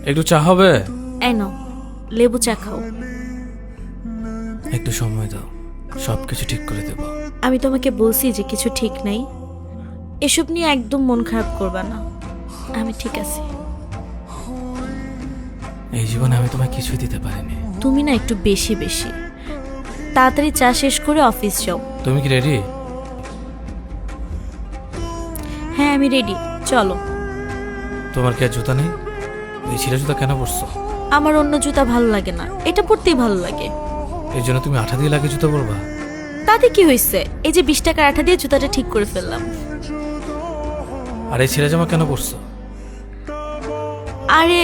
একটু চা হবে? এই নাও, লেবু চা খাও। একটু সময় দাও, সবকিছু ঠিক করে দেব। আমি তোমাকে বলছি যে কিছু ঠিক নাই, এসব নিয়ে একদম মন খারাপ করবা না। আমি ঠিক আছি। এই জীবনে আমি তোমায় কিছুই দিতে পারিনি। তুমি না একটু বেশি বেশি। তাড়াতাড়ি চা শেষ করে অফিস যাও। তুমি কি রেডি? হ্যাঁ আমি রেডি, চলো। তোমার কি আর জুতা নেই? এই ছিঁড়া জুতা কেন পরছো? আমার অন্য জুতা ভালো লাগে না, এটা পরতেই ভালো লাগে। এই জন্য তুমি আঠা দিয়ে লাগে জুতা পরবা? তাতে কি হয়েছে, এই যে 20 টাকার আঠা দিয়ে জুতাটা ঠিক করে ফেললাম। আর এই ছিঁড়া জামা কেন পরছো? আরে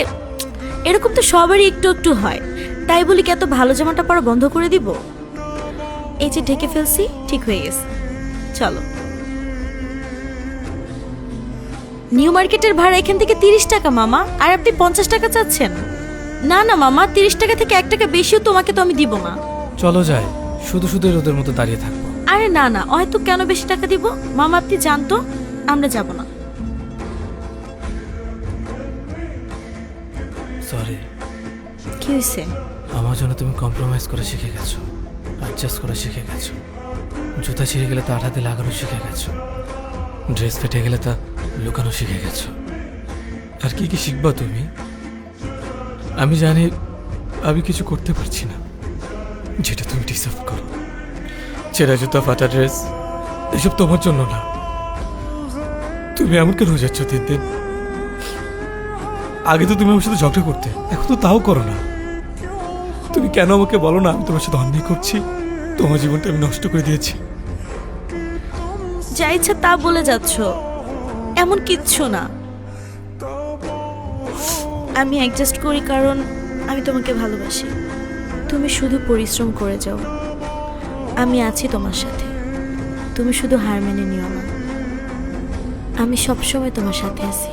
এরকম তো সবারই একটু একটু হয়, তাই বলি কি এত ভালো জামাটা পরা বন্ধ করে দিব? এই যে ঢেকে ফেলছি, ঠিক হয়ে গেছে, চলো। নিউ মার্কেটের ভাড়া এখান থেকে 30 টাকা মামা, আর আপনি 50 টাকা চাচ্ছেন। না না মামা, 30 টাকা থেকে 1 টাকা বেশিও তোমাকে তো আমি দিব না। চলো যাই, শুধু শুধু রোদের মতো দাঁড়িয়ে থাকবো। আরে না না, হয়তো কেন বেশি টাকা দিব মামা, আপনি জানতো আমরা যাব না। সরি। কি হয়েছে? আমার জন্য তুমি কম্প্রোমাইজ করে শিখে গেছো, অ্যাডজাস্ট করে শিখে গেছো। জুতা ছিঁড়ে গেলে তা আঠা দিয়ে লাগানো শিখে গেছো, ড্রেস ফেটে গেলে তা লুকানো শিখে গেছো। আর কি কি শিখবা তুমি? আমি জানি আমি কিছু করতে পারছি না যেটা তুমি ডিসার্ভ করো। ছেঁড়া জুতা, ফাটা ড্রেস, এসব তোমার জন্য না। তুমি এমন কেন হয়ে যাচ্ছ দিন দিন? আগে তো তুমি আমার সাথে ঝগড়া করতে, এখন তো তাও করো না। তুমি কেন আমাকে বলো না আমি তোমার সাথে অন্যায় করছি? তোমার জীবনটা আমি নষ্ট করে দিয়েছি। যা ইচ্ছা তা বলে যাচ্ছ, এমন কিচ্ছু না। আমি অ্যাডজাস্ট করি কারণ আমি তোমাকে ভালোবাসি। তুমি শুধু পরিশ্রম করে যাও, আমি আছি তোমার সাথে। তুমি শুধু হার মেনে নিও না, আমি সবসময় তোমার সাথে আছি।